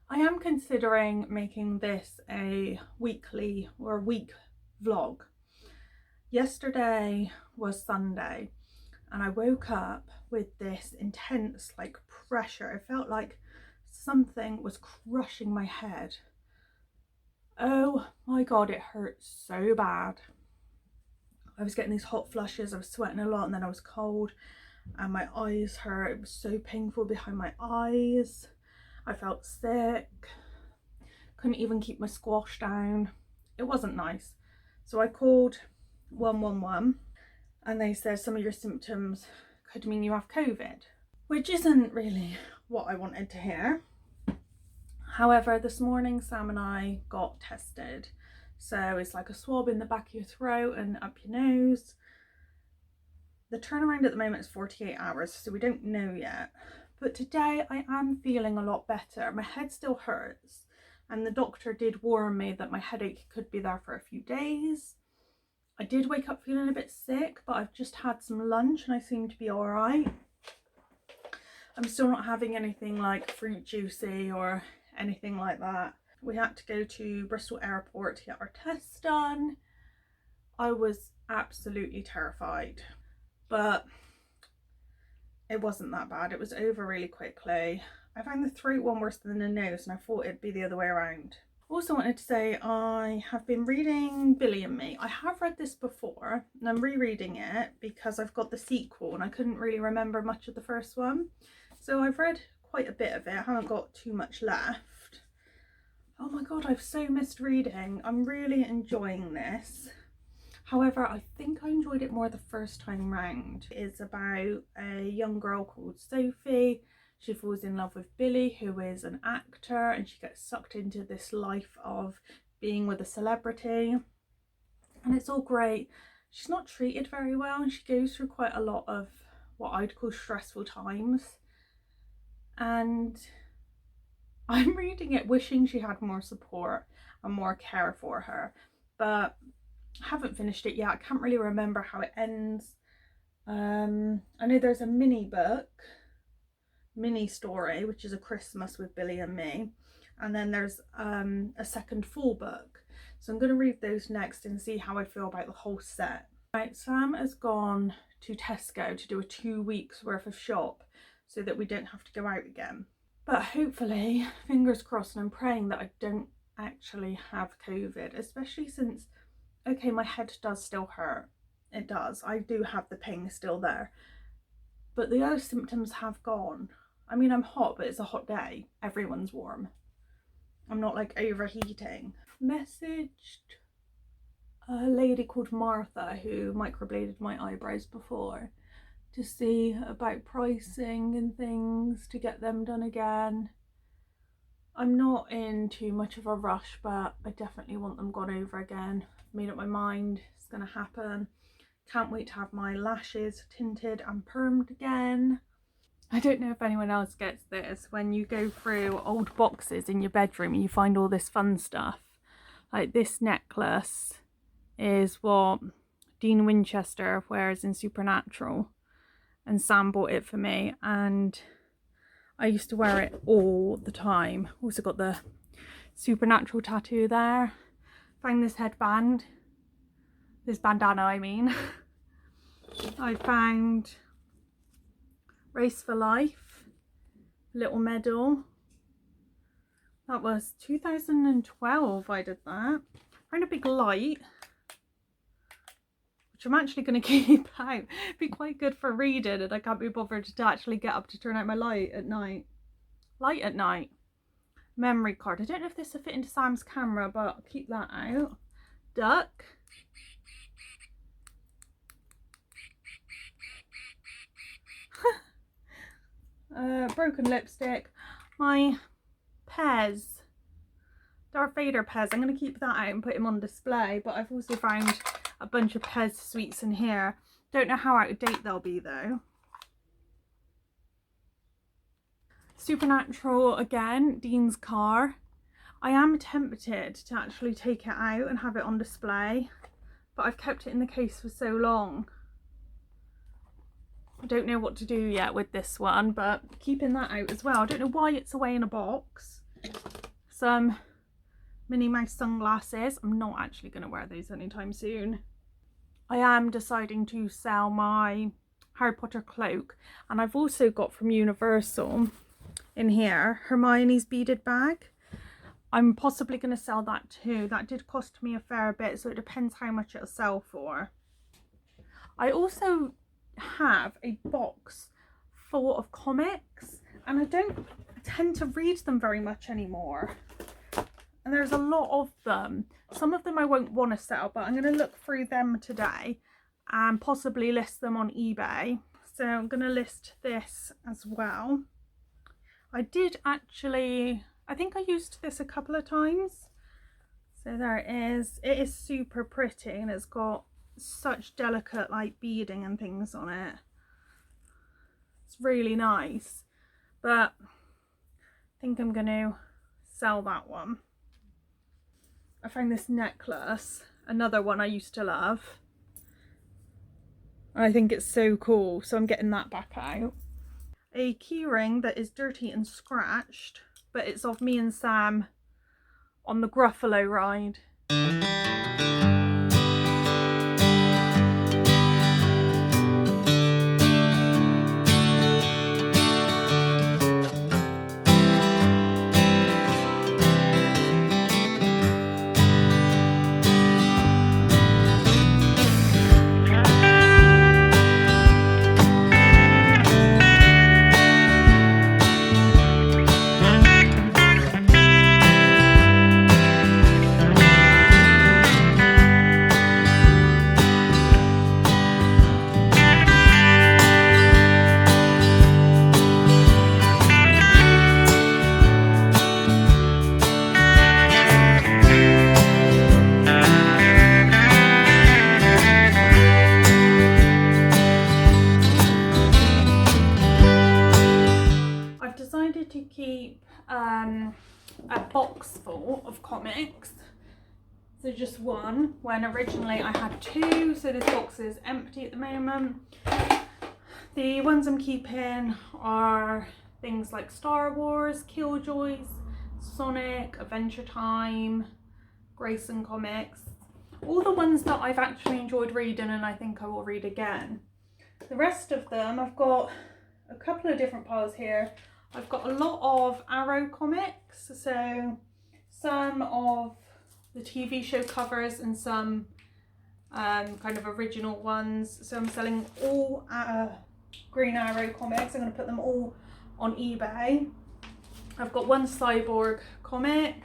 I am considering making this a weekly or week vlog. Yesterday was Sunday and I woke up with this intense pressure. It felt like something was crushing my head. Oh my god, it hurt so bad. I was getting these hot flushes, I was sweating a lot, and then I was cold and my eyes hurt. It was so painful behind my eyes. I felt sick, couldn't even keep my squash down. It wasn't nice. So I called 111 and they said some of your symptoms could mean you have COVID, which isn't really what I wanted to hear. However, this morning Sam and I got tested. So it's like a swab in the back of your throat and up your nose. The turnaround at the moment is 48 hours, so we don't know yet. But today I am feeling a lot better. My head still hurts, and the doctor did warn me that my headache could be there for a few days. I did wake up feeling a bit sick, but I've just had some lunch and I seem to be all right. I'm still not having anything like fruit juicy or anything like that. We had to go to Bristol Airport to get our tests done. I was absolutely terrified, but it wasn't that bad. It was over really quickly. I found the throat one worse than the nose and I thought it'd be the other way around. Also wanted to say I have been reading Billy and Me. I have read this before and I'm rereading it because I've got the sequel and I couldn't really remember much of the first one. So I've read quite a bit of it. I haven't got too much left. Oh my god, I've so missed reading. I'm really enjoying this. However, I think I enjoyed it more the first time round. It's about a young girl called Sophie. She falls in love with Billy, who is an actor, and she gets sucked into this life of being with a celebrity. And it's all great. She's not treated very well and she goes through quite a lot of what I'd call stressful times. And I'm reading it wishing she had more support and more care for her. But I haven't finished it yet. I can't really remember how it ends. I know there's a mini story, which is a Christmas with Billy and Me, and then there's a second full book. So I'm going to read those next and see how I feel about the whole set. Right, Sam has gone to Tesco to do a 2 weeks worth of shop so that we don't have to go out again. But hopefully, fingers crossed, and I'm praying that I don't actually have COVID, especially since, okay, my head does still hurt. It does. I do have the pain still there. But the other symptoms have gone. I mean, I'm hot, but it's a hot day. Everyone's warm. I'm not like overheating. Messaged a lady called Martha who microbladed my eyebrows before to see about pricing and things to get them done again. I'm not in too much of a rush, but I definitely want them gone over again. I've made up my mind, it's gonna happen. Can't wait to have my lashes tinted and permed again. I don't know if anyone else gets this, when you go through old boxes in your bedroom and you find all this fun stuff. Like this necklace is what Dean Winchester wears in Supernatural, and Sam bought it for me and I used to wear it all the time. Also got the Supernatural tattoo there. Found this headband, this bandana I mean. I found Race for Life little medal. That was 2012 I did that. Found a big light, which I'm actually going to keep out. Be quite good for reading, and I can't be bothered to actually get up to turn out my light at night. Memory card. I don't know if this will fit into Sam's camera, but I'll keep that out. Duck. Broken lipstick. My Pez, Darth Vader Pez. I'm going to keep that out and put him on display, but I've also found a bunch of Pez sweets in here. Don't know how out of date they'll be though. Supernatural again, Dean's car. I am tempted to actually take it out and have it on display, but I've kept it in the case for so long. I don't know what to do yet with this one, but keeping that out as well. I don't know why it's away in a box. some Minnie Mouse sunglasses. I'm not actually going to wear those anytime soon. I am deciding to sell my Harry Potter cloak, and I've also got from Universal in here Hermione's beaded bag. I'm possibly going to sell that too. That did cost me a fair bit, so it depends how much it'll sell for. I also have a box full of comics, and I don't tend to read them very much anymore. And there's a lot of them. Some of them I won't want to sell, but I'm going to look through them today and possibly list them on eBay. So I'm going to list this as well. I did actually, I think I used this a couple of times. So there it is. It is super pretty, and it's got such delicate like beading and things on it. It's really nice, but I think I'm going to sell that one. I found this necklace, another one I used to love. I think it's so cool, so I'm getting that back out. A keyring that is dirty and scratched, but it's of me and Sam on the Gruffalo ride. To keep a box full of comics, so just one, when originally I had two, so this box is empty at the moment. The ones I'm keeping are things like Star Wars, Killjoys, Sonic, Adventure Time, Grayson comics, all the ones that I've actually enjoyed reading and I think I will read again. The rest of them, I've got a couple of different piles here. I've got a lot of Arrow comics, so some of the TV show covers and some kind of original ones. So I'm selling all Green Arrow comics. I'm going to put them all on eBay. I've got one Cyborg comic.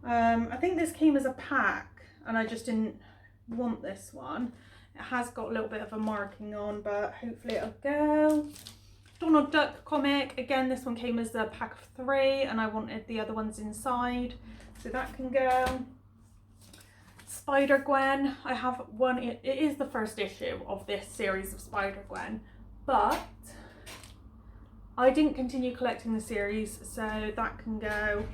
I think this came as a pack and I just didn't want this one. It has got a little bit of a marking on, but hopefully it'll go. Donald Duck comic, again this one came as a pack of 3 and I wanted the other ones inside, so that can go. Spider-Gwen, I have one, it is the first issue of this series of Spider-Gwen, but I didn't continue collecting the series, so that can go,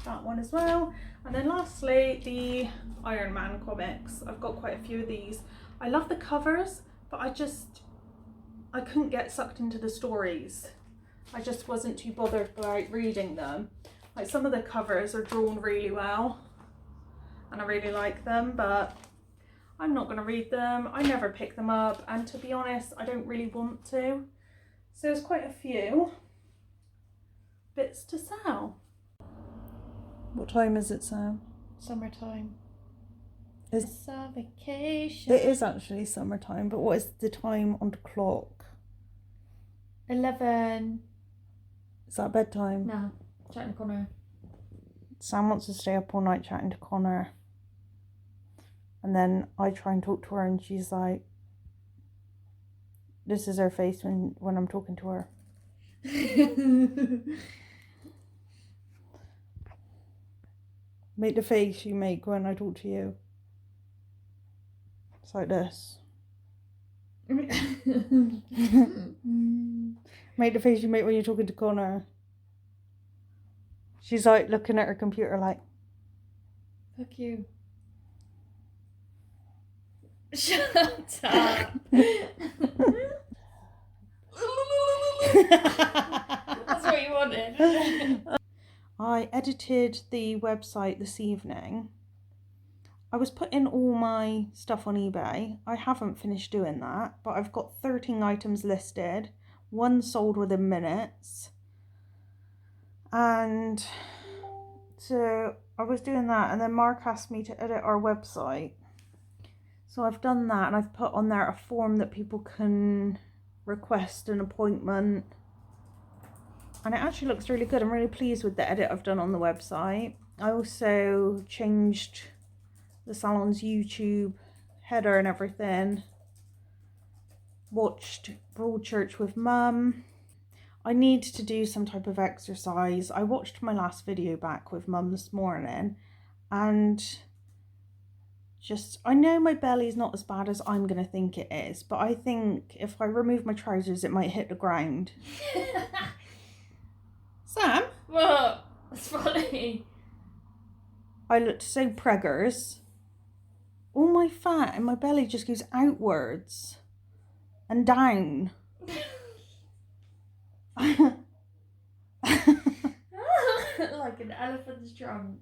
that one as well. And then lastly, the Iron Man comics. I've got quite a few of these. I love the covers, but I couldn't get sucked into the stories. I just wasn't too bothered by reading them. Like some of the covers are drawn really well and I really like them, but I'm not going to read them. I never pick them up, and to be honest, I don't really want to. So there's quite a few bits to sell. What time is it, Sam? Summertime. It's a vacation. It is actually summertime, but what is the time on the clock? 11. Is that bedtime? No, chatting to Connor. Sam wants to stay up all night chatting to Connor. And then I try and talk to her and she's like, this is her face when I'm talking to her. Make the face you make when I talk to you. It's like this. Make the face you make when you're talking to Connor. She's like looking at her computer like, fuck you. Shut up. That's what you wanted. I edited the website this evening. I was putting all my stuff on eBay. I haven't finished doing that, but I've got 13 items listed. One sold within minutes. And so I was doing that, and then Mark asked me to edit our website. So I've done that, and I've put on there a form that people can request an appointment. And it actually looks really good. I'm really pleased with the edit I've done on the website. I also changed the salon's YouTube header and everything. Watched Broadchurch with Mum. I need to do some type of exercise. I watched my last video back with Mum this morning, and I know my belly's not as bad as I'm going to think it is, but I think if I remove my trousers, it might hit the ground. Sam? What? That's funny. I looked so preggers. All my fat in my belly just goes outwards and down. Like an elephant's trunk.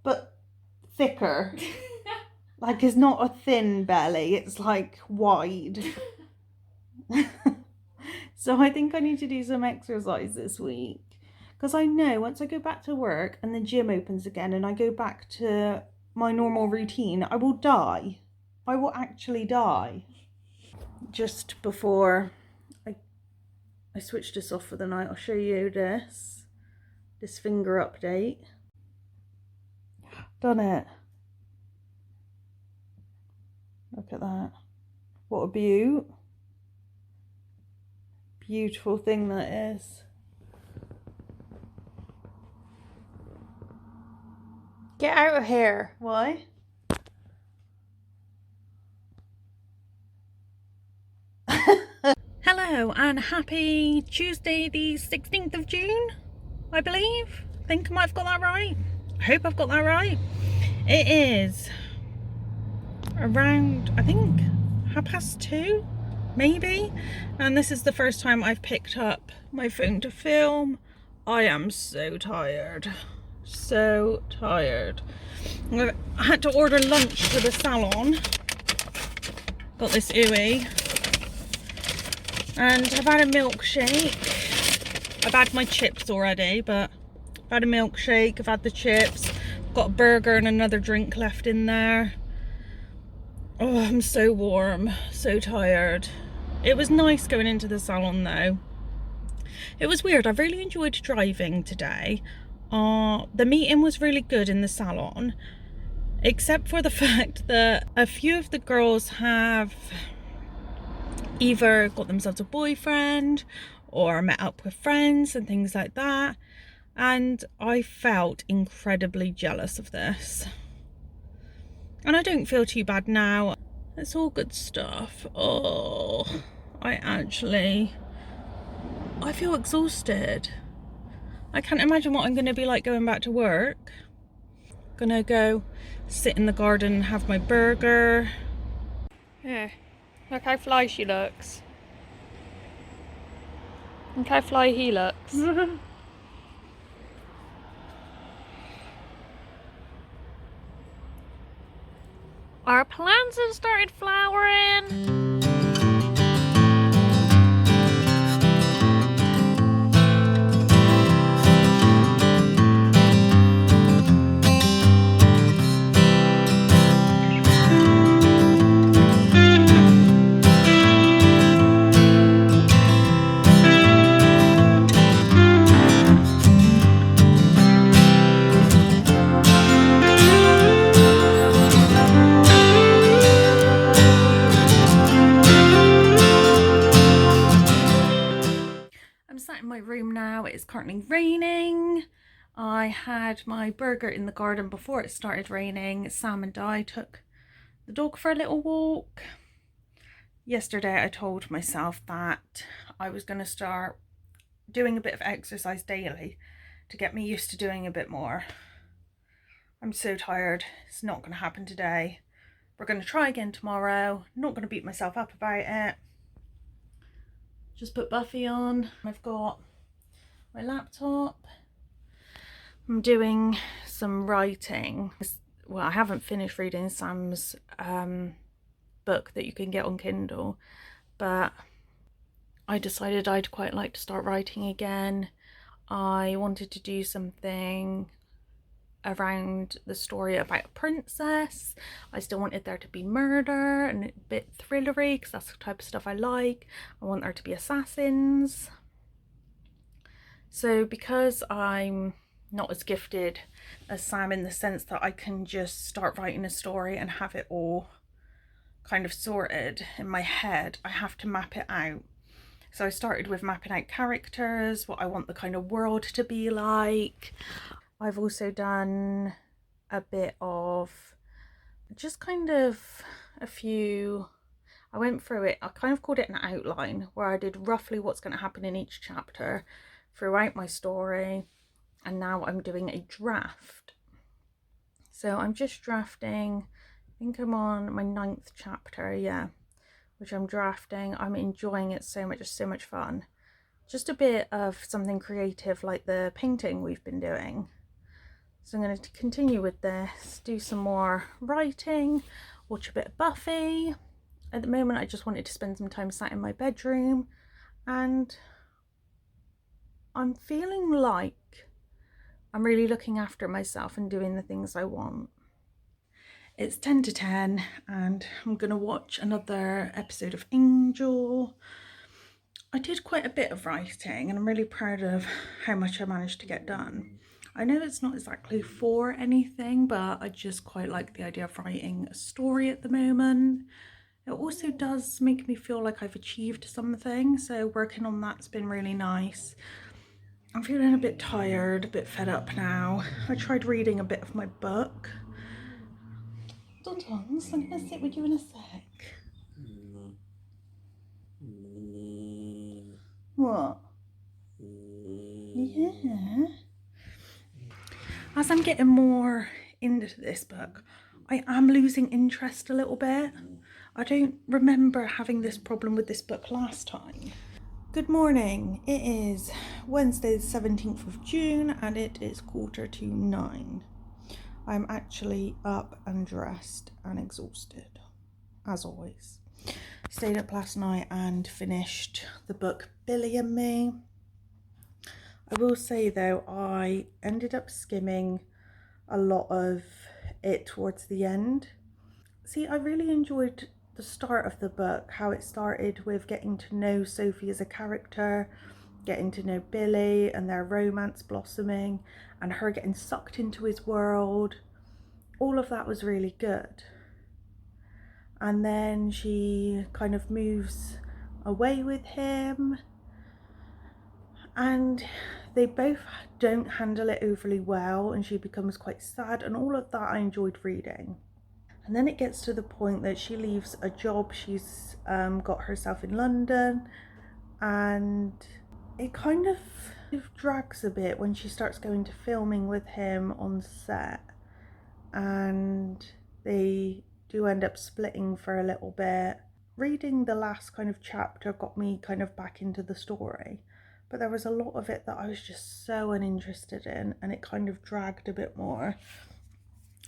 But thicker. Like, it's not a thin belly, it's like wide. So I think I need to do some exercise this week, because I know once I go back to work and the gym opens again and I go back to my normal routine, I will die. I will actually die. Just before I switch this off for the night, I'll show you this finger update. Done it. Look at that. What a beaut. Beautiful thing that is. Get out of here. Why? Hello and happy Tuesday the 16th of June, I believe. I think I might have got that right. I hope I've got that right. It is around, I think, 2:30, maybe. And this is the first time I've picked up my phone to film. I am so tired. So tired. I had to order lunch for the salon. Got this ooey. And I've had a milkshake. I've had my chips already, but I've had a milkshake, I've had the chips, got a burger and another drink left in there. Oh, I'm so warm, so tired. It was nice going into the salon though. It was weird, I really enjoyed driving today. The meeting was really good in the salon, except for the fact that a few of the girls have either got themselves a boyfriend or met up with friends and things like that, and I felt incredibly jealous of this. And I don't feel too bad now. It's all good stuff. Oh, I feel exhausted. I can't imagine what I'm going to be like going back to work. Gonna go sit in the garden and have my burger. Yeah. Look how fly she looks. Look how fly he looks. Our plants have started flowering. It's currently raining. I had my burger in the garden before it started raining. Sam and I took the dog for a little walk. Yesterday I told myself that I was going to start doing a bit of exercise daily to get me used to doing a bit more. I'm so tired. It's not going to happen today. We're going to try again tomorrow. Not going to beat myself up about it. Just put Buffy on. I've got my laptop, I'm doing some writing. Well, I haven't finished reading Sam's book that you can get on Kindle, but I decided I'd quite like to start writing again. I wanted to do something around the story about a princess. I still wanted there to be murder and a bit thrillery because that's the type of stuff I like. I want there to be assassins. So because I'm not as gifted as Sam in the sense that I can just start writing a story and have it all kind of sorted in my head, I have to map it out. So I started with mapping out characters, what I want the kind of world to be like. I've also done a bit of just kind of a few, I went through it, I kind of called it an outline where I did roughly what's going to happen in each chapter throughout my story, and now I'm doing a draft. So I'm just drafting, I think I'm on my 9th chapter, yeah, which I'm drafting. I'm enjoying it so much, it's so much fun. Just a bit of something creative like the painting we've been doing. So I'm going to continue with this, do some more writing, watch a bit of Buffy. At the moment I just wanted to spend some time sat in my bedroom, and I'm feeling like I'm really looking after myself and doing the things I want. It's 10 to 10 and I'm going to watch another episode of Angel. I did quite a bit of writing and I'm really proud of how much I managed to get done. I know it's not exactly for anything, but I just quite like the idea of writing a story at the moment. It also does make me feel like I've achieved something, so working on that's been really nice. I'm feeling a bit tired, a bit fed up now. I tried reading a bit of my book. Dons, I'm going to sit with you in a sec. What? Yeah. As I'm getting more into this book, I am losing interest a little bit. I don't remember having this problem with this book last time. Good morning. It is Wednesday the 17th of June and it is 8:45. I'm actually up and dressed and exhausted, as always. Stayed up last night and finished the book Billy and Me. I will say though, I ended up skimming a lot of it towards the end. See, I really enjoyed the start of the book, how it started with getting to know Sophie as a character, getting to know Billy and their romance blossoming, and her getting sucked into his world. All of that was really good. And then she kind of moves away with him, and they both don't handle it overly well, and she becomes quite sad, and all of that I enjoyed reading. And then it gets to the point that she leaves a job she's got herself in London, and it kind of drags a bit when she starts going to filming with him on set, and they do end up splitting for a little bit. Reading the last kind of chapter got me kind of back into the story, but there was a lot of it that I was just so uninterested in, and it kind of dragged a bit more.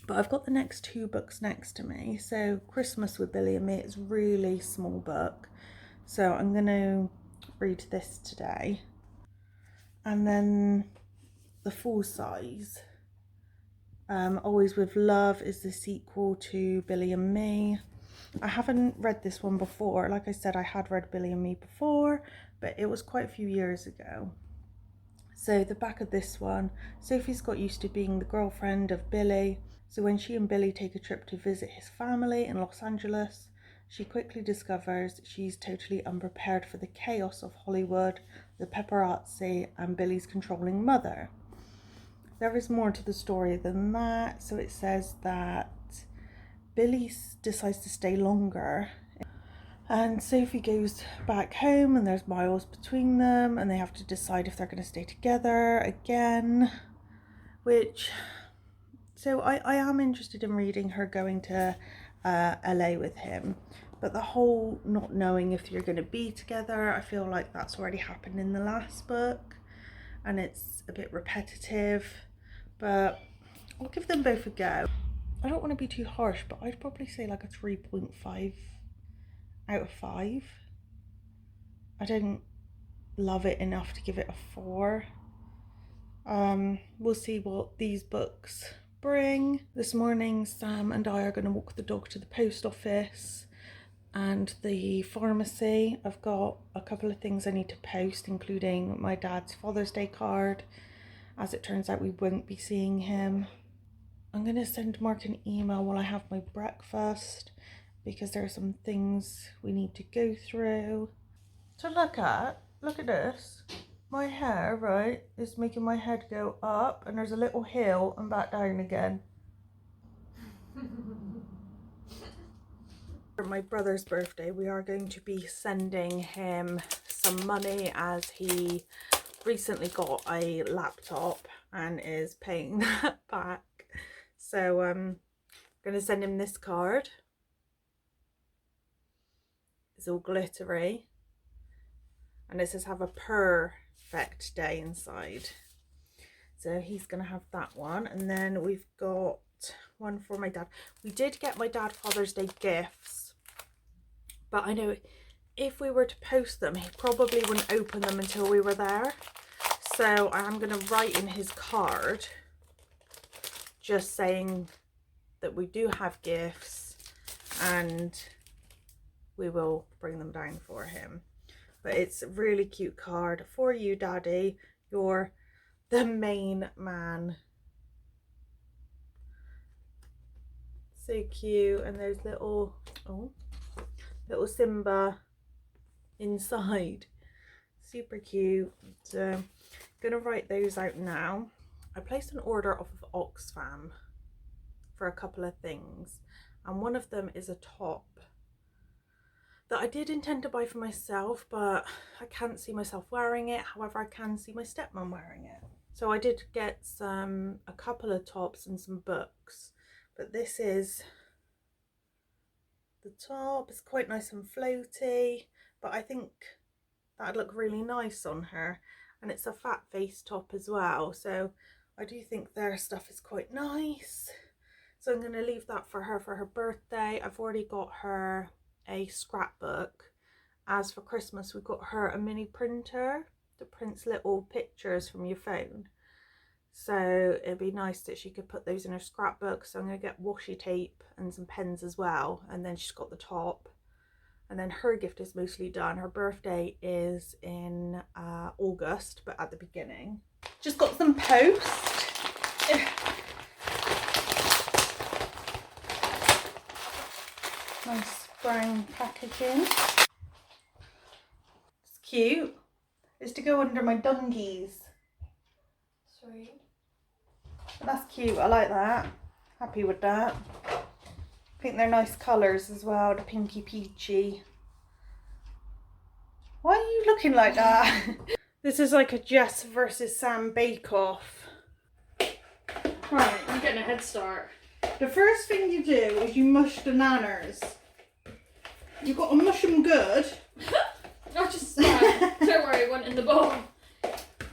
But I've got the next 2 books next to me. So Christmas with Billy and Me is a really small book, so I'm going to read this today. And then the full size, Always with Love, is the sequel to Billy and Me. I haven't read this one before. Like I said, I had read Billy and Me before, but it was quite a few years ago. So the back of this one, Sophie's got used to being the girlfriend of Billy, so when she and Billy take a trip to visit his family in Los Angeles, she quickly discovers she's totally unprepared for the chaos of Hollywood, the paparazzi, and Billy's controlling mother. There is more to the story than that. So it says that Billy decides to stay longer, and Sophie goes back home and there's miles between them, and they have to decide if they're going to stay together again, so I am interested in reading her going to LA with him, but the whole not knowing if you're going to be together, I feel like that's already happened in the last book and it's a bit repetitive. but I'll give them both a go. I don't want to be too harsh, but I'd probably say like a 3.5 out of 5. I didn't love it enough to give it a 4. We'll see what these books bring. This morning Sam and I are going to walk the dog to the post office and the pharmacy. I've got a couple of things I need to post, including my dad's Father's Day card. As it turns out, we won't be seeing him. I'm going to send Mark an email while I have my breakfast because there are some things we need to go through. To look at this. My hair, right, is making my head go up, and there's a little hill and back down again. For my brother's birthday, we are going to be sending him some money as he recently got a laptop and is paying that back. So I'm going to send him this card. It's all glittery and it says have a perfect day inside. So he's going to have that one, and then we've got one for my dad. We did get my dad Father's Day gifts, but I know if we were to post them, he probably wouldn't open them until we were there. So I'm going to write in his card just saying that we do have gifts and we will bring them down for him. But it's a really cute card. For you, Daddy, you're the main man. So cute. And there's little Simba inside. Super cute. So I'm gonna write those out now. I placed an order off of Oxfam for a couple of things, and one of them is a top that I did intend to buy for myself, but I can't see myself wearing it. However, I can see my stepmom wearing it. So I did get a couple of tops and some books, but this is the top. It's quite nice and floaty, but I think that'd look really nice on her. And it's a fat face top as well, so I do think their stuff is quite nice. So I'm going to leave that for her birthday. I've already got her a scrapbook. As for Christmas, we got her a mini printer that prints little pictures from your phone. So it'd be nice that she could put those in her scrapbook. So I'm going to get washi tape and some pens as well. And then she's got the top. And then her gift is mostly done. Her birthday is in August, but at the beginning. Just got some post. Nice brown packaging. It's cute. It's to go under my dungies. Sweet. That's cute. I like that. Happy with that. I think they're nice colours as well, the pinky peachy. Why are you looking like that? This is like a Jess versus Sam bake-off. Right, I'm getting a head start. The first thing you do is you mush the nanners. You've got to mush them good. I just, don't worry, it went in the bowl.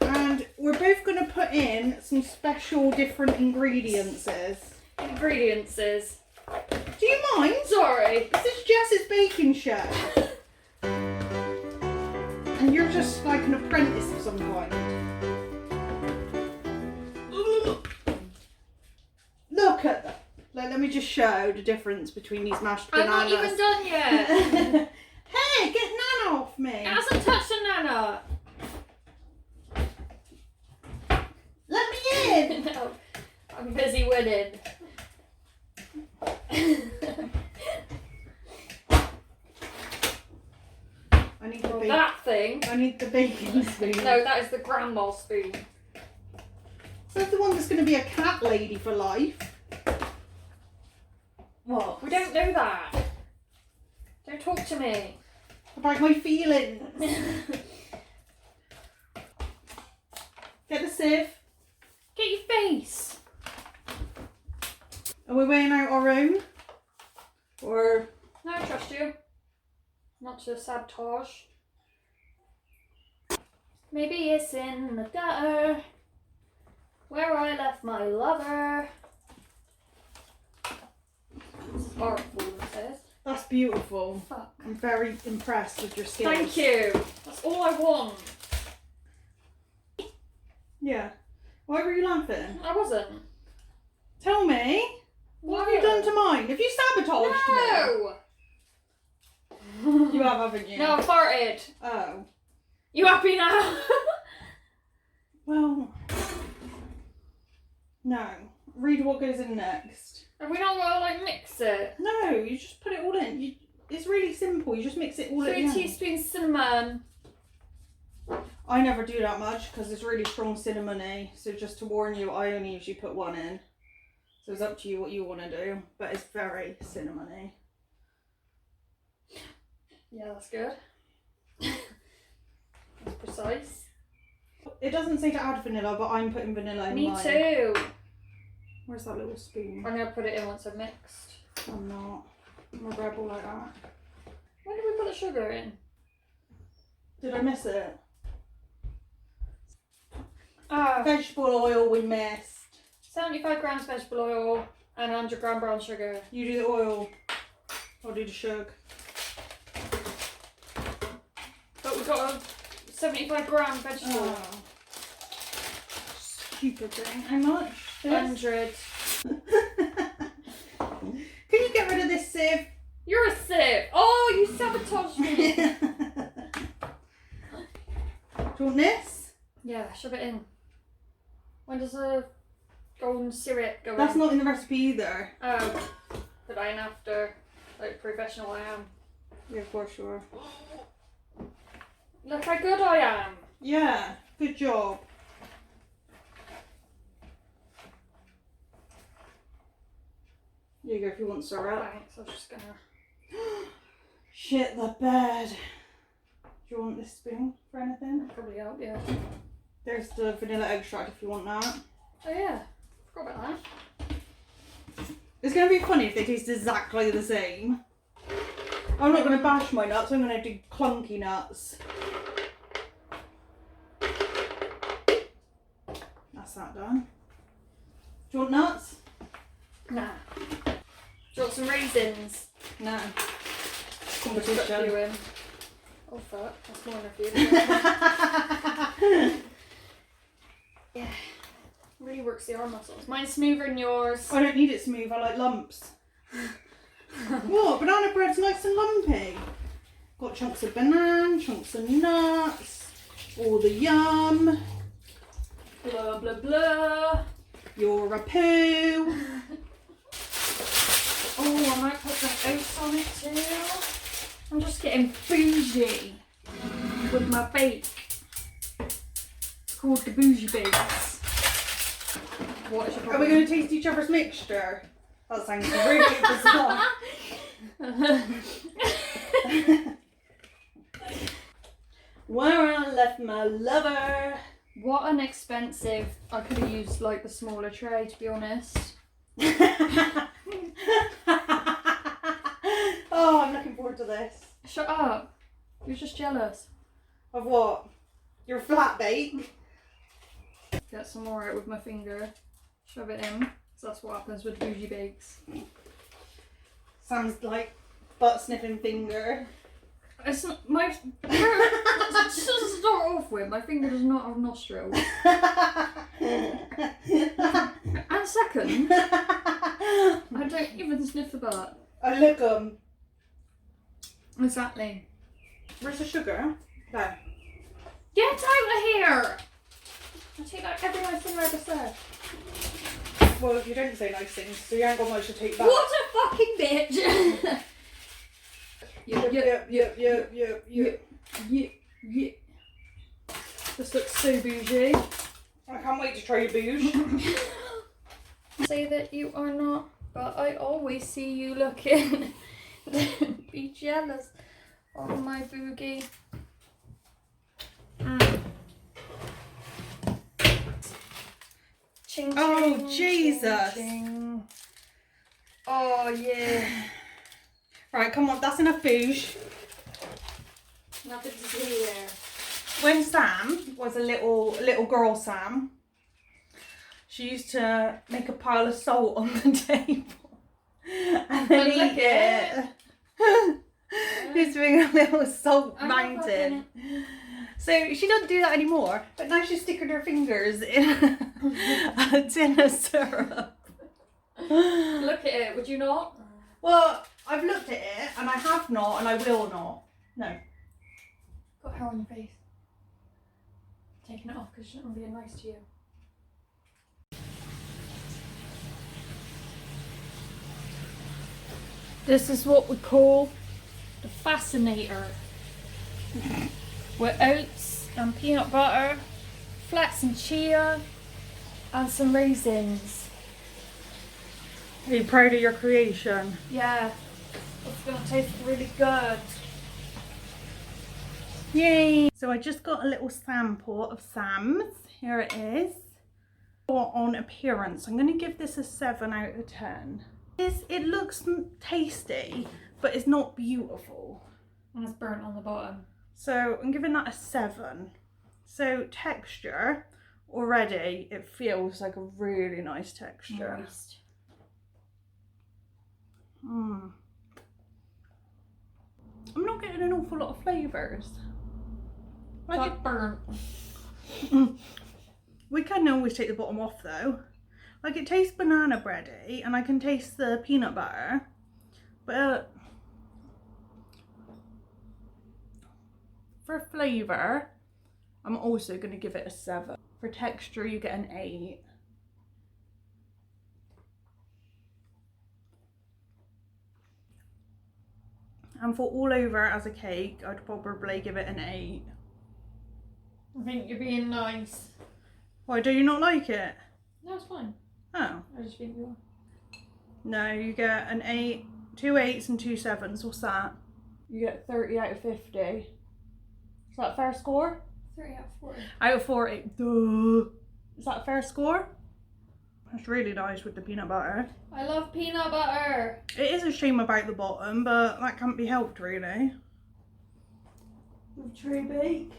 And we're both going to put in some special different ingredients. Do you mind? Sorry. This is Jess's baking show. And you're just like an apprentice of some kind. Look at that. Let me just show the difference between these mashed bananas. I'm not even done yet. Hey, get Nana off me. It hasn't touched the nana. Let me in. No, I'm busy winning. I need the Well, that thing. I need the baking spoon. No, that is the grandma spoon. So that's the one that's going to be a cat lady for life. What? We don't know that. Don't talk to me. About my feelings. Get the sieve. Get your face. Are we weighing out our own? Or... No, I trust you. Not to sabotage. Maybe it's in the gutter. Where I left my lover. This is horrible, it says. That's beautiful. Fuck. I'm very impressed with your skills. Thank you. That's all I want. Yeah. Why were you laughing? I wasn't. Tell me. What have you done to mine? Have you sabotaged me? No. You have, haven't you? No, I farted. Oh. You happy now? Well. No. Read what goes in next. Have we not got to like mix it? No, you just put it all in. It's really simple. You just mix it all in. 3 teaspoons cinnamon. I never do that much because it's really strong cinnamony. So just to warn you, I only usually put 1 in. So it's up to you what you want to do. But it's very cinnamony. Yeah, that's good. That's precise. It doesn't say to add vanilla, but I'm putting vanilla in Me mine. too. Where's that little spoon? I'm going to put it in once I've mixed. I'm not. I'm a rebel like that. When did we put the sugar in? Did I miss it? Vegetable Vegetable oil we missed. 75 grams vegetable oil and 100 gram brown sugar. You do the oil. I'll do the sugar. But we've got a 75 gram vegetable. Oh. Stupid thing. How much? 100. Can you get rid of this sieve? You're a sieve. Oh, you sabotaged me. Do you want this? Yeah, shove it in. When does the golden syrup go in? That's not in the recipe either. Oh, but I am after, like professional I am. Yeah, for sure. Look how good I am. Yeah, good job. There you go if you want syrup. Thanks, I was just gonna... Shit the bed. Do you want this spoon for anything? Probably help, yeah. There's the vanilla extract if you want that. Oh yeah, forgot about that. It's going to be funny if they taste exactly the same. I'm not going to bash my nuts, I'm going to do clunky nuts. That's that done. Do you want nuts? Nah. Do you want some raisins? No. Put a few Competition. in. Oh fuck, that's more than a few. Yeah. Really works the arm muscles. Mine's smoother than yours. I don't need it smooth, I like lumps. What? Banana bread's nice and lumpy. Got chunks of banana, chunks of nuts, all the yum. Blah blah blah. You're a poo. Oh, I might put some oats on it too. I'm just getting bougie with my bake. It's called the bougie bakes. What is your Are we problem? going to taste each other's mixture? That sounds really bizarre. Where I left my lover. What an expensive. I could have used like the smaller tray, to be honest. Oh, I'm looking forward to this. Shut up. You're just jealous. Of what? Your flat bake? Get some more out with my finger. Shove it in. So that's what happens with bougie bakes. Sounds like butt sniffing finger. It's not my. To start off with, my finger does not have nostrils. And second, I don't even sniff the butt. I lick 'em. Exactly. Where's the sugar? There. Get out of here! I take back every nice thing I ever said. Well, you don't say nice things, so you ain't got much to take back. What a fucking bitch! Yeah. This looks so bougie. I can't wait to try your bouge. Say that you are not, but I always see you looking. Don't be jealous of my boogie. Ching, Oh, ching, Jesus. ching, ching. Oh, yeah. Right, come on, that's enough bouge. Nothing to see here. When Sam was a little girl Sam, She used to make a pile of salt on the table and then eat it. Used to make a little salt mountain. So she doesn't do that anymore, but now she's sticking her fingers in a tin of syrup. Look at it, would you not? Well, I've looked at it and I have not and I will not. No. Got hair on your face. Taking it off because she's not being nice to you. This is what we call the fascinator. With oats and peanut butter, flax and chia, and some raisins. Are you proud of your creation? Yeah, it's gonna taste really good. Yay! So I just got a little sample of Sam's. Here it is. On appearance, I'm going to give this a 7 out of 10. It looks tasty, but it's not beautiful. And it's burnt on the bottom. So I'm giving that a 7. So texture, already it feels like a really nice texture. Moist. I'm not getting an awful lot of flavours. Like burnt. We can always take the bottom off though. Like it tastes banana bready and I can taste the peanut butter, but for flavour I'm also going to give it a 7. For texture you get an 8. And for all over as a cake I'd probably give it an 8. I think you're being nice. Why, do you not like it? No, it's fine. Oh. I just think you are. No, you get an 8, 2 8s and 2 7s. What's that? You get 30 out of 50. Is that a fair score? 30 out of 40. Out of 40. Duh. Is that a fair score? That's really nice with the peanut butter. I love peanut butter. It is a shame about the bottom, but that can't be helped really. With tray bake.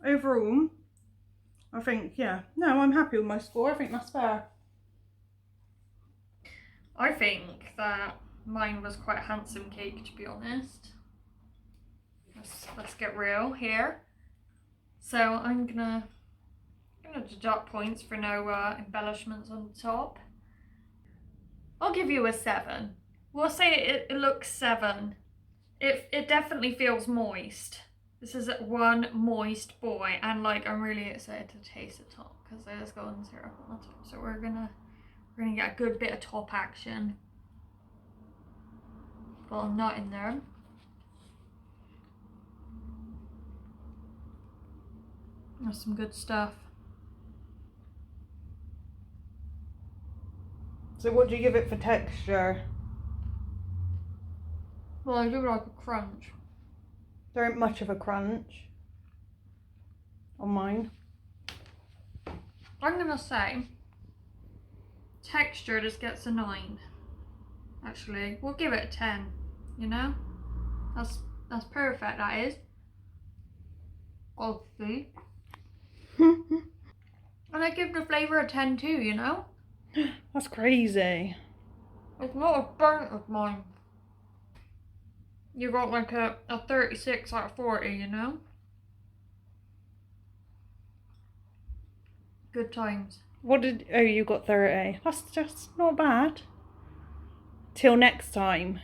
Overall, I think, yeah. No, I'm happy with my score. I think that's fair. I think that mine was quite a handsome cake, to be honest. Let's get real here. So I'm gonna deduct points for no embellishments on the top. I'll give you a 7. We'll say it looks 7. It definitely feels moist. This is one moist boy, and like I'm really excited to taste the top because there's golden syrup on the top. So we're gonna get a good bit of top action. Got a nut in there. That's some good stuff. So what do you give it for texture? Well, I do like a crunch. There ain't much of a crunch on mine. I'm gonna say texture just gets a 9. Actually, we'll give it a 10. You know, that's perfect. That is. Oh, see. And I give the flavour a 10 too. You know. That's crazy. It's not as burnt as mine. You got like a 36 out of 40, you know? Good times. Oh, you got 30. That's just not bad. Till next time.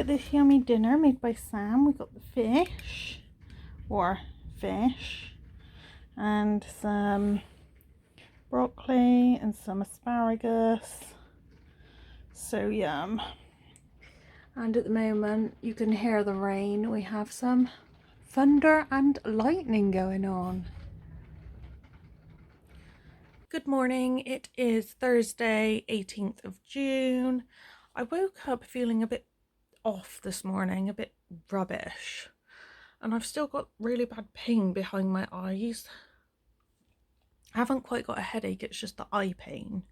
this yummy dinner made by Sam. We got the fish, and some broccoli and some asparagus. So yum. And at the moment you can hear the rain. We have some thunder and lightning going on. Good morning. It is Thursday, 18th of June. I woke up feeling a bit off this morning, a bit rubbish, and I've still got really bad pain behind my eyes. I haven't quite got a headache, it's just the eye pain,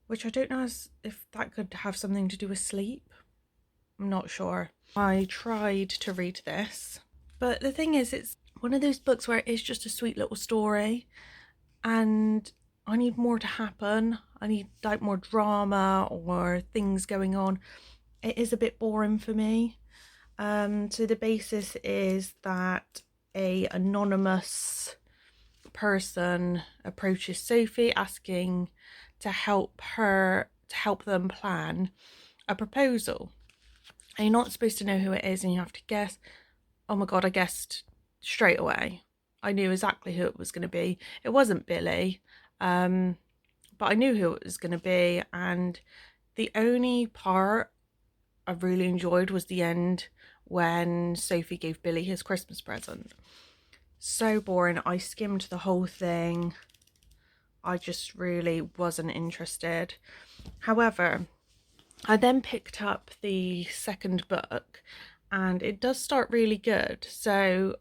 which I don't know if that could have something to do with sleep. I'm not sure. I tried to read this, but the thing is, it's one of those books where it's just a sweet little story and I need more to happen. I need like more drama or things going on. It is a bit boring for me. So the basis is that a anonymous person approaches Sophie asking to help them plan a proposal. And you're not supposed to know who it is and you have to guess. Oh my god, I guessed straight away. I knew exactly who it was going to be. It wasn't Billy, but I knew who it was going to be, and the only part I really enjoyed was the end when Sophie gave Billy his Christmas present. So boring. I skimmed the whole thing. I just really wasn't interested. However, I then picked up the second book and it does start really good. So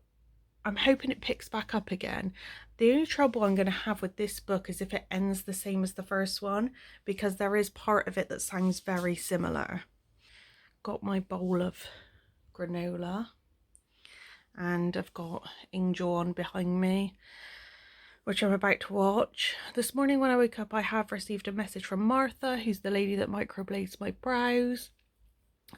I'm hoping it picks back up again. The only trouble I'm going to have with this book is if it ends the same as the first one, because there is part of it that sounds very similar. Got my bowl of granola and I've got Angel on behind me, which I'm about to watch. This morning when I woke up, I have received a message from Martha, who's the lady that microblades my brows,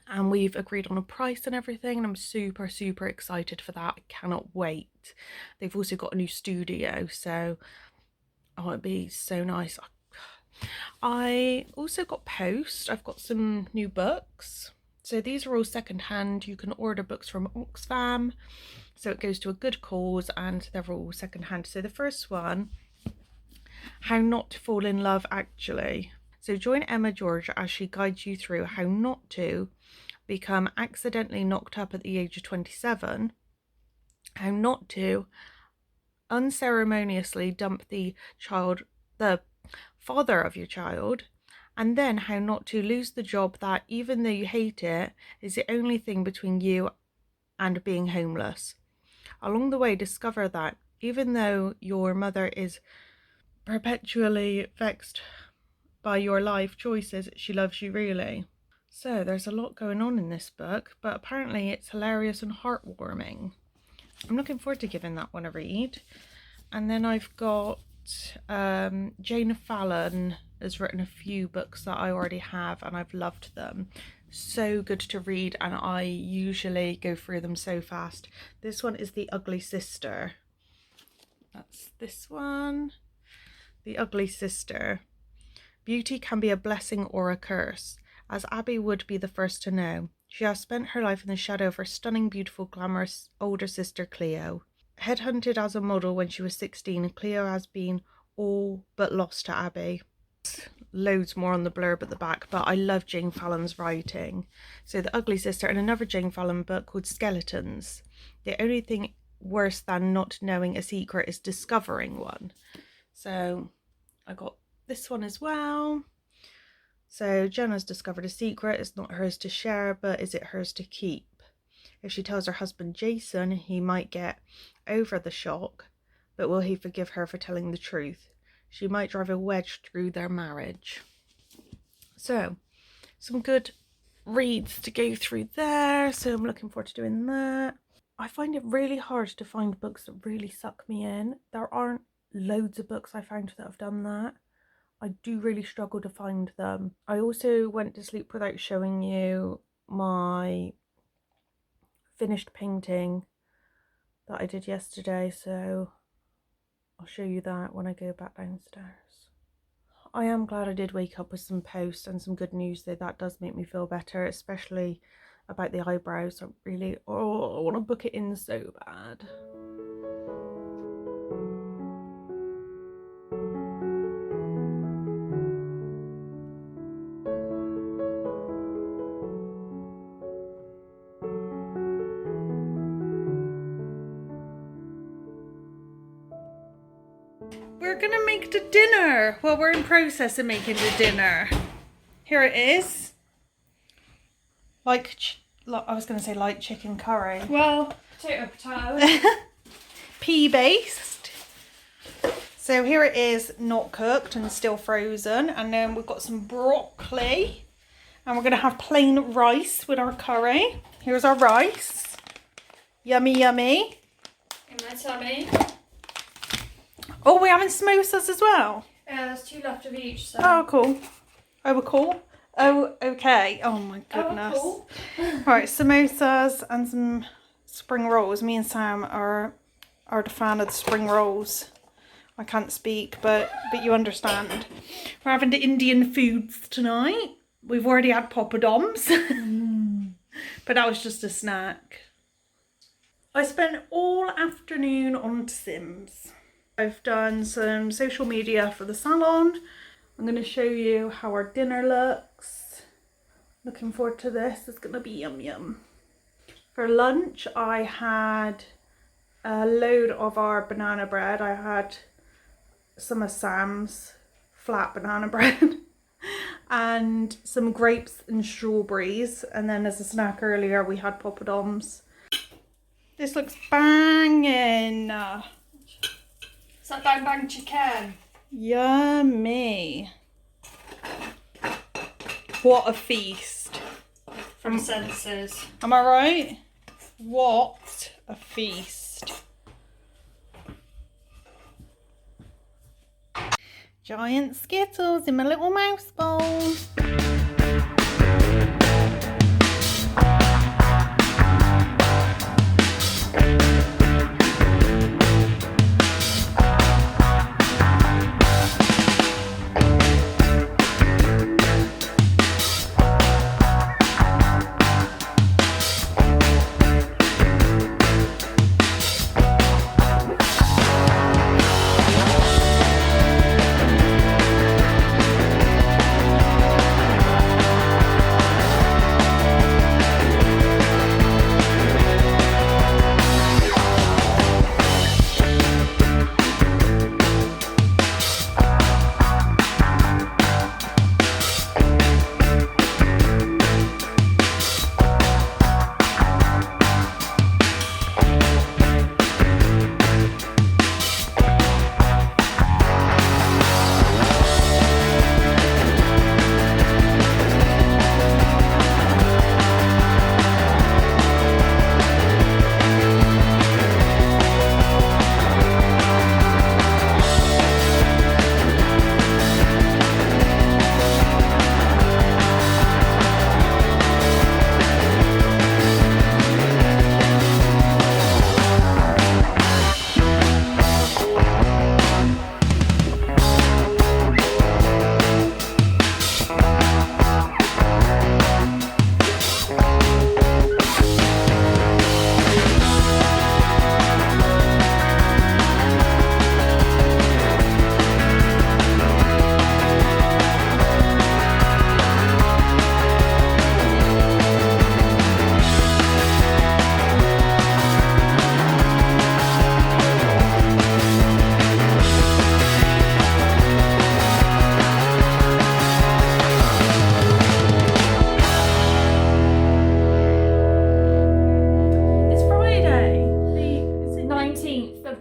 and we've agreed on a price and everything, and I'm super excited for that. I cannot wait. They've also got a new studio, so it'd be so nice. I also got post. I've got some new books. So these are all secondhand. You can order books from Oxfam, so it goes to a good cause, and they're all secondhand. So the first one, How Not to Fall in Love Actually. So join Emma George as she guides you through how not to become accidentally knocked up at the age of 27, how not to unceremoniously dump the father of your child, and then how not to lose the job that, even though you hate it, is the only thing between you and being homeless. Along the way, discover that even though your mother is perpetually vexed by your life choices, she loves you really. So there's a lot going on in this book, but apparently it's hilarious and heartwarming. I'm looking forward to giving that one a read. And then I've got Jane Fallon has written a few books that I already have and I've loved them. So good to read, and I usually go through them so fast. This one is The Ugly Sister. That's this one. The Ugly Sister. Beauty can be a blessing or a curse, as Abby would be the first to know. She has spent her life in the shadow of her stunning, beautiful, glamorous older sister Cleo. Headhunted as a model when she was 16, Cleo has been all but lost to Abby. Loads more on the blurb at the back, but I love Jane Fallon's writing. So The Ugly Sister, and another Jane Fallon book called Skeletons. The only thing worse than not knowing a secret is discovering one. So I got this one as well. So Jenna's discovered a secret. It's not hers to share, but is it hers to keep? If she tells her husband Jason, he might get over the shock, but will he forgive her for telling the truth? She might drive a wedge through their marriage. So, some good reads to go through there, so I'm looking forward to doing that. I find it really hard to find books that really suck me in. There aren't loads of books I found that have done that. I do really struggle to find them. I also went to sleep without showing you my finished painting that I did yesterday, so I'll show you that when I go back downstairs. I am glad I did wake up with some post and some good news, though. That does make me feel better, especially about the eyebrows. I want to book it in so bad. We're gonna make the dinner. Well, we're in process of making the dinner. Here it is. Like I was gonna say light chicken curry. Well, potato. Pea based. So here it is, not cooked and still frozen. And then we've got some broccoli. And we're gonna have plain rice with our curry. Here's our rice. Yummy, yummy. In my tummy. Oh, we're having samosas as well. There's 2 left of each. So. Oh, cool. Oh, we're cool. Oh, okay. Oh my goodness. Oh, cool. Right, samosas and some spring rolls. Me and Sam are the fan of the spring rolls. I can't speak, but you understand. We're having the Indian foods tonight. We've already had poppadoms, but that was just a snack. I spent all afternoon on Sims. I've done some social media for the salon. I'm going to show you how our dinner looks. Looking forward to this. It's going to be yum yum. For lunch, I had a load of our banana bread. I had some of Sam's flat banana bread and some grapes and strawberries. And then as a snack earlier, we had poppadoms. This looks banging. Is that bang bang chicken? Yummy. What a feast. From Senses. Am I right? What a feast. Giant Skittles in my little mouse bowl.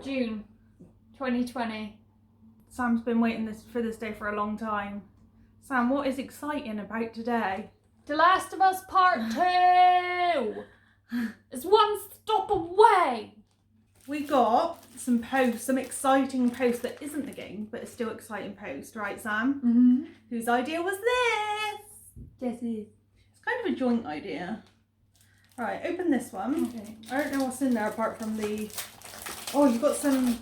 June 2020. Sam's been waiting for this day for a long time. Sam, what is exciting about today? The Last of Us Part 2 is one stop away. We got some posts, some exciting posts that isn't the game, but it's still exciting post, right, Sam? Mm-hmm. Whose idea was this? Jess's. It's kind of a joint idea. Right, open this one. Okay. I don't know what's in there apart from the... Oh, you've got some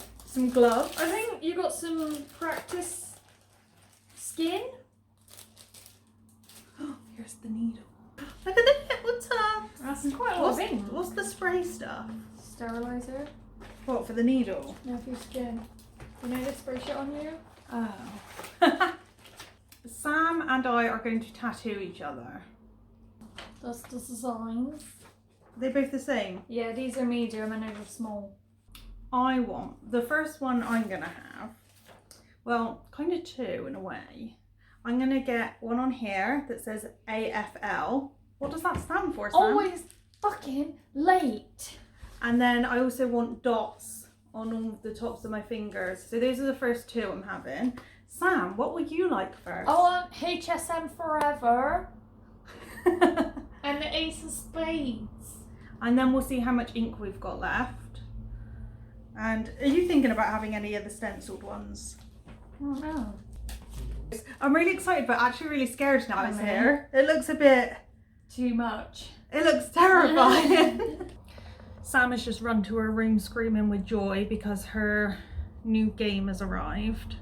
gloves. I think you got some practice skin. Here's the needle. Look at the little tubs. That's quite a lot of ink. What's the spray stuff? Sterilizer. What, for the needle? No, for your skin. You know they spray shit on you? Oh. Sam and I are going to tattoo each other. That's the designs. Are they both the same? Yeah, these are medium and those are small. I want, the first one I'm going to have, well, kind of two in a way. I'm going to get one on here that says AFL. What does that stand for, Sam? Always fucking late. And then I also want dots on all the tops of my fingers. So those are the first two I'm having. Sam, what would you like first? I want HSM Forever and the Ace of Spades. And then we'll see how much ink we've got left. And are you thinking about having any of the stenciled ones? I don't know. I'm really excited, but actually really scared now Oh, it's man. here. It looks a bit... Too much. It looks terrifying. Sam has just run to her room screaming with joy because her new game has arrived.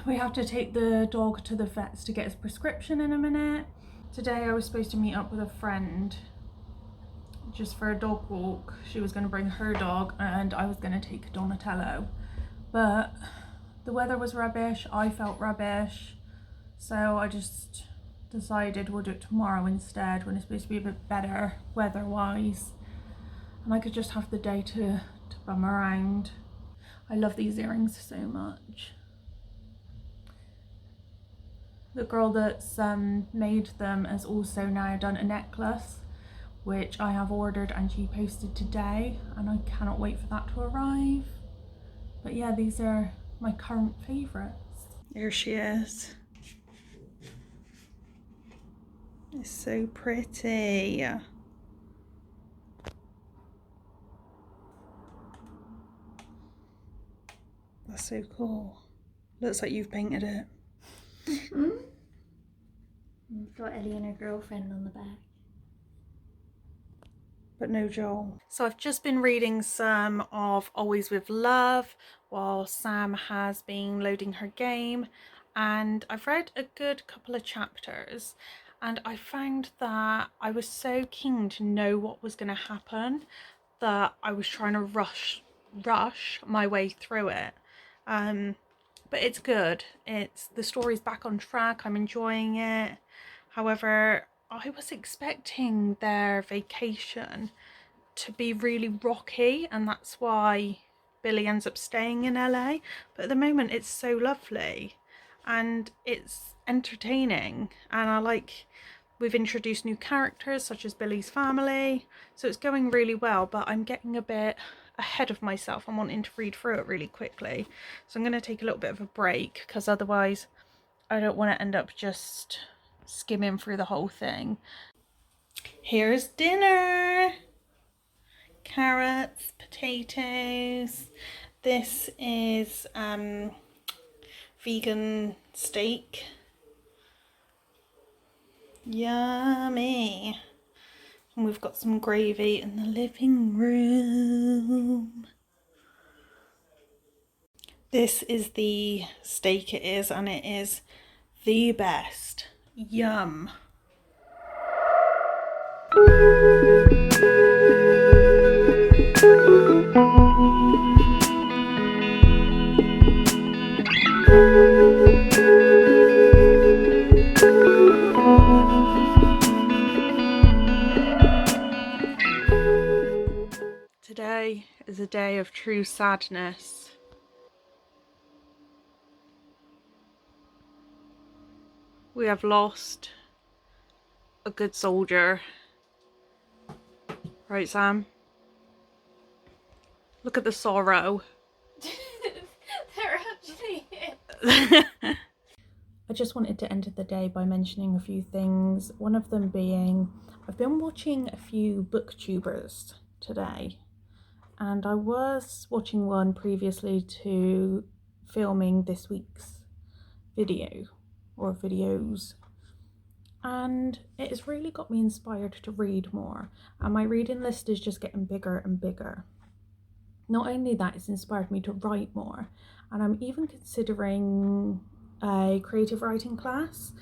We have to take the dog to the vets to get his prescription in a minute. Today I was supposed to meet up with a friend just for a dog walk. She was going to bring her dog and I was going to take Donatello. But the weather was rubbish, I felt rubbish, so I just decided we'll do it tomorrow instead when it's supposed to be a bit better weather-wise. And I could just have the day to bum around. I love these earrings so much. The girl that's made them has also now done a necklace, which I have ordered and she posted today, and I cannot wait for that to arrive. But yeah, these are my current favourites. Here she is. It's so pretty. That's so cool. Looks like you've painted it. You've got Ellie and her girlfriend on the back. But no Joel. So I've just been reading some of Always With Love while Sam has been loading her game, and I've read a good couple of chapters and I found that I was so keen to know what was going to happen that I was trying to rush my way through it. But it's good. The story's back on track. I'm enjoying it. However, I was expecting their vacation to be really rocky, and that's why Billy ends up staying in LA. But at the moment it's so lovely and it's entertaining, and we've introduced new characters such as Billy's family, so it's going really well. But I'm getting a bit ahead of myself. I'm wanting to read through it really quickly, so I'm going to take a little bit of a break because otherwise I don't want to end up just skimming through the whole thing. Here's dinner. Carrots, potatoes. This is vegan steak. Yummy. And we've got some gravy in the living room. This is the steak it is, and it is the best. Yum. Today is a day of true sadness. We have lost a good soldier. Right, Sam? Look at the sorrow. There actually is. I just wanted to end the day by mentioning a few things. One of them being, I've been watching a few booktubers today, and I was watching one previously to filming this week's video or videos, and it has really got me inspired to read more, and my reading list is just getting bigger and bigger. Not only that, it's inspired me to write more, and I'm even considering a creative writing class.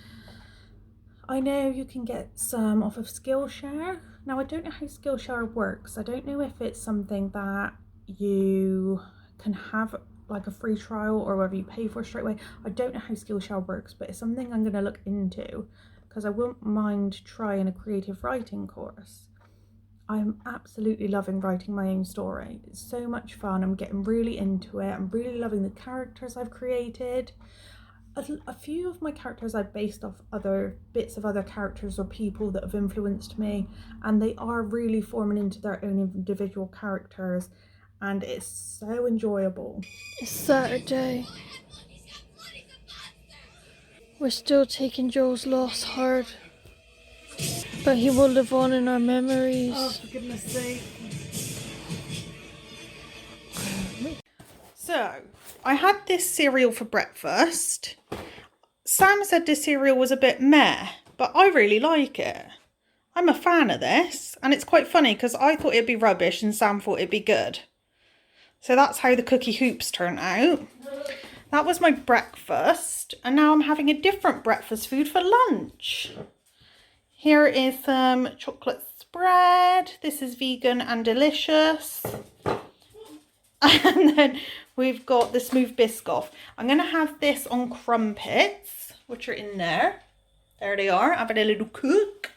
I know you can get some off of Skillshare. Now I don't know how Skillshare works. I don't know if it's something that you can have like a free trial or whether you pay for it straight away. I don't know how Skillshare works, but it's something I'm going to look into because I wouldn't mind trying a creative writing course. I'm absolutely loving writing my own story. It's so much fun. I'm getting really into it. I'm really loving the characters I've created. A few of my characters I've based off other bits of other characters or people that have influenced me, and they are really forming into their own individual characters, and it's so enjoyable. It's Saturday. We're still taking Joel's loss hard, but he will live on in our memories. Oh, for goodness sake. So, I had this cereal for breakfast. Sam said this cereal was a bit meh, but I really like it. I'm a fan of this, and it's quite funny because I thought it'd be rubbish and Sam thought it'd be good. So that's how the cookie hoops turn out. That was my breakfast, and now I'm having a different breakfast food for lunch. Here is some chocolate spread. This is vegan and delicious. And then we've got the smooth biscoff. I'm going to have this on crumpets, which are in there. There they are, having a little cook.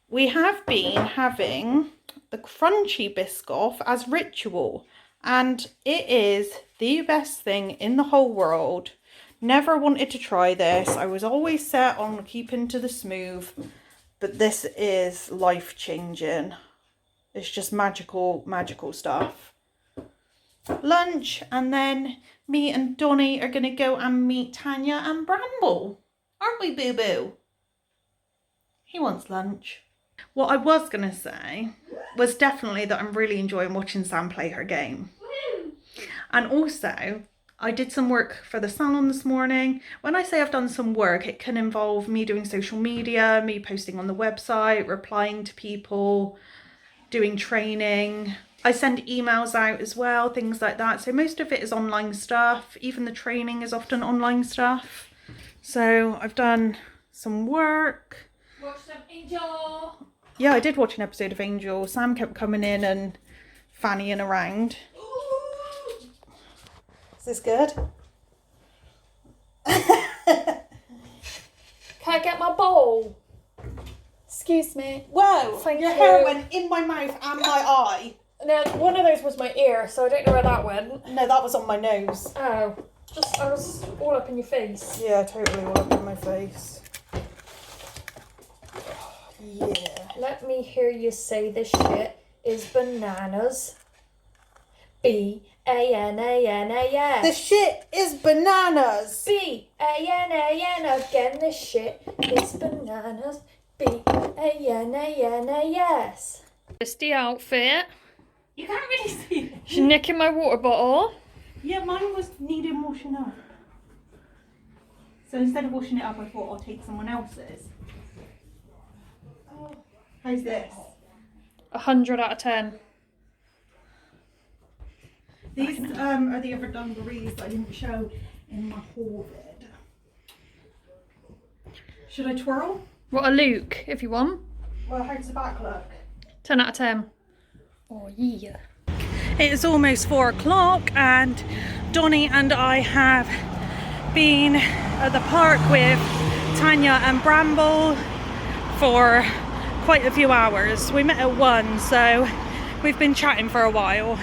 We have been having the crunchy biscoff as ritual, and it is the best thing in the whole world. Never wanted to try this. I was always set on keeping to the smooth, but this is life-changing. It's just magical, magical stuff. Lunch, and then me and Donnie are going to go and meet Tanya and Bramble. Aren't we, boo-boo? He wants lunch. What I was going to say was definitely that I'm really enjoying watching Sam play her game. And also, I did some work for the salon this morning. When I say I've done some work, it can involve me doing social media, me posting on the website, replying to people, doing training. I send emails out as well, things like that. So most of it is online stuff. Even the training is often online stuff. So I've done some work. Watch some Angel. Yeah, I did watch an episode of Angel. Sam kept coming in and fannying around. Is this good? Can I get my bowl? Excuse me. Whoa, Thank your you. hair went in my mouth and my eye. Now, one of those was my ear, so I don't know where that went. No, that was on my nose. Oh, I was all up in your face. Yeah, totally all up in my face. Yeah. Let me hear you say this shit is bananas. B-A-N-A-N-A-S. The shit is bananas. B-A-N-A-N again, this shit is bananas. B-A-N-A-N-A-S. It's the outfit. You can't really see it. She's nicking my water bottle. Yeah, mine was needing washing up. So instead of washing it up, I thought I'll take someone else's. Oh, how's this? 100 out of 10. These are the other dungarees that I didn't show in my haul vid. Should I twirl? What a Luke, if you want. Well, how does the back look? 10 out of 10. Oh, yeah. It is almost 4 o'clock and Donnie and I have been at the park with Tanya and Bramble for quite a few hours. We met at 1, so we've been chatting for a while.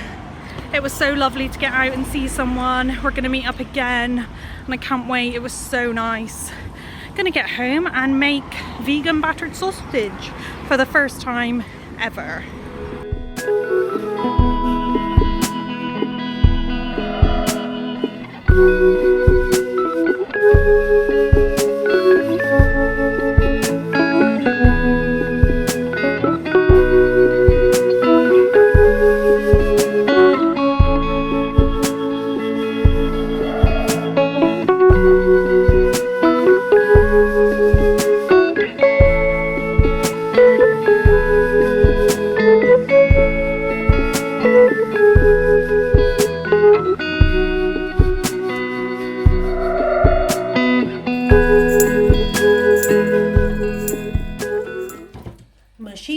It was so lovely to get out and see someone. We're gonna meet up again and I can't wait. It was so nice. Gonna get home and make vegan battered sausage for the first time ever.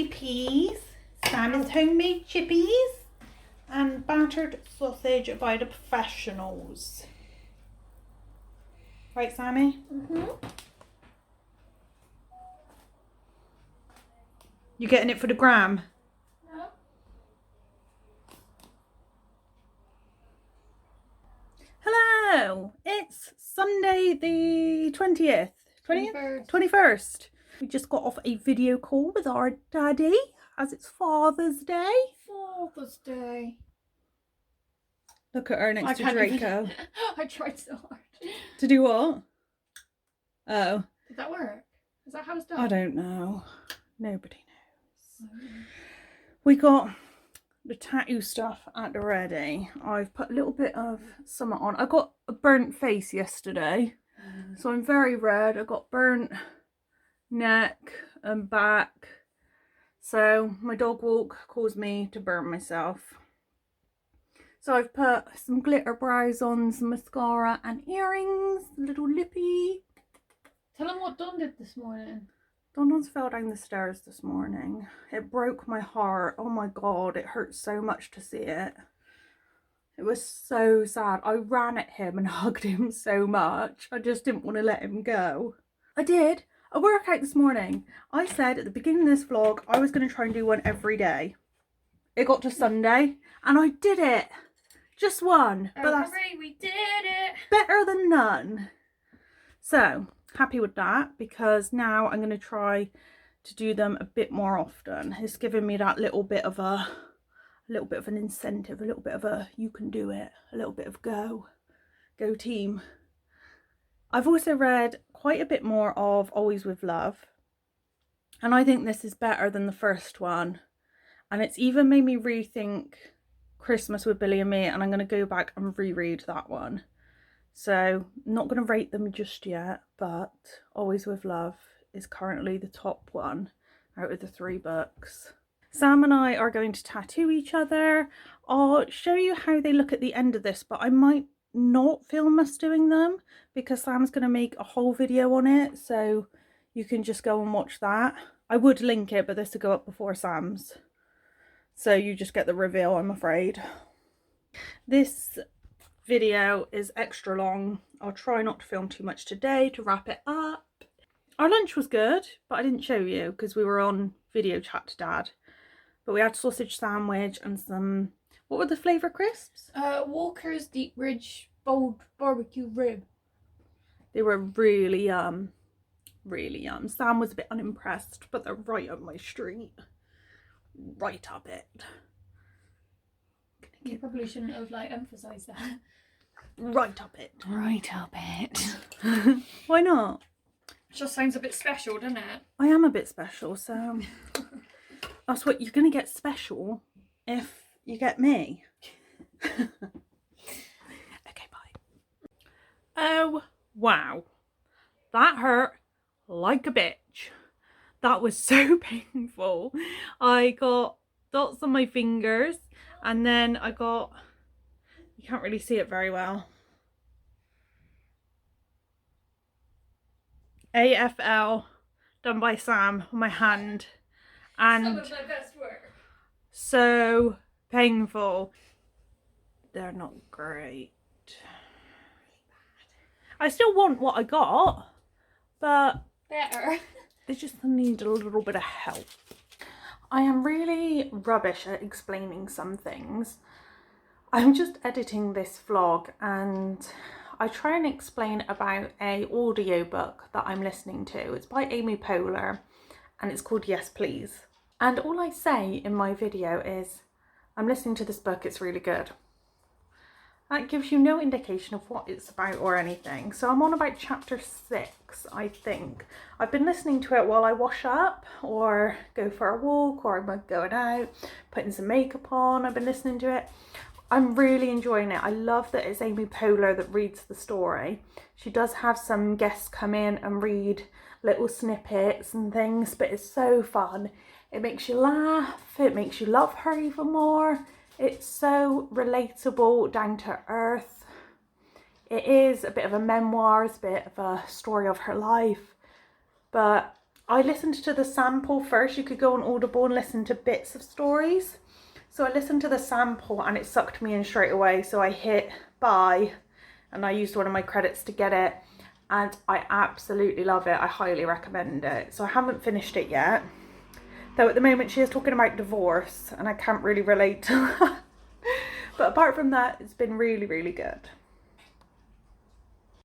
chippies. Sammy's homemade chippies. And battered sausage by the professionals. Right, Sammy? Mm-hmm. You getting it for the gram? No. Hello! It's Sunday the 20th. 21st. 21st. We just got off a video call with our daddy as it's Father's Day. Father's Day. Look at her next to Draco. I tried so hard. To do what? Oh. Did that work? Is that how it's done? I don't know. Nobody knows. We got the tattoo stuff at the ready. I've put a little bit of something on. I got a burnt face yesterday. So I'm very red. I got burnt neck and back. So my dog walk caused me to burn myself. So I've put some glitter brows on, some mascara and earrings, a little lippy. Tell them what Don did this morning. Don's fell down the stairs this morning. It broke my heart. Oh my God, it hurt so much to see it. It was so sad. I ran at him and hugged him so much. I just didn't want to let him go. I did a workout this morning. I said at the beginning of this vlog, I was going to try and do one every day. It got to Sunday and I did it. Just one. But that's we did it. better than none. So happy with that because now I'm going to try to do them a bit more often. It's given me that little bit of an incentive, a little bit of a you can do it, a little bit of go team. I've also read quite a bit more of Always With Love and I think this is better than the first one, and it's even made me rethink Christmas with Billy and Me, and I'm going to go back and reread that one. So I'm not going to rate them just yet, but Always With Love is currently the top one out of the 3 books. Sam and I are going to tattoo each other. I'll show you how they look at the end of this, but I might not film us doing them because Sam's going to make a whole video on it, so you can just go and watch that. I would link it, but this will go up before Sam's. So you just get the reveal, I'm afraid. This video is extra long. I'll try not to film too much today to wrap it up. Our lunch was good, but I didn't show you because we were on video chat to Dad. But we had sausage sandwich and some, what were the flavour crisps? Walker's Deep Ridge Bold Barbecue Rib. They were really yum. Really yum. Sam was a bit unimpressed, but they're right up my street. Right up it. You probably shouldn't have emphasised that. Right up it. Right up it. Why not? It just sounds a bit special, doesn't it? I am a bit special, so that's what you're gonna get special if you get me. Okay, bye. Oh wow, that hurt like a bitch. That was so painful. I got dots on my fingers and then I got, you can't really see it very well, AFL done by Sam on my hand, and Some of my best work. so painful. They're not great. I still want what I got, but Better. they just need a little bit of help. I am really rubbish at explaining some things. I'm just editing this vlog and I try and explain about a audiobook that I'm listening to. It's by Amy Poehler and it's called Yes Please. And all I say in my video is, I'm listening to this book, it's really good. That gives you no indication of what it's about or anything. So I'm on about chapter 6, I think. I've been listening to it while I wash up or go for a walk or I'm going out, putting some makeup on. I've been listening to it. I'm really enjoying it. I love that it's Amy Poehler that reads the story. She does have some guests come in and read little snippets and things, but it's so fun. It makes you laugh. It makes you love her even more. It's so relatable, down to earth. It is a bit of a memoir, it's a bit of a story of her life, but I listened to the sample first. You could go on Audible and listen to bits of stories. So I listened to the sample and it sucked me in straight away. So I hit buy and I used one of my credits to get it. And I absolutely love it. I highly recommend it. So I haven't finished it yet. Though at the moment she is talking about divorce and I can't really relate to that. But apart from that, it's been really, really good.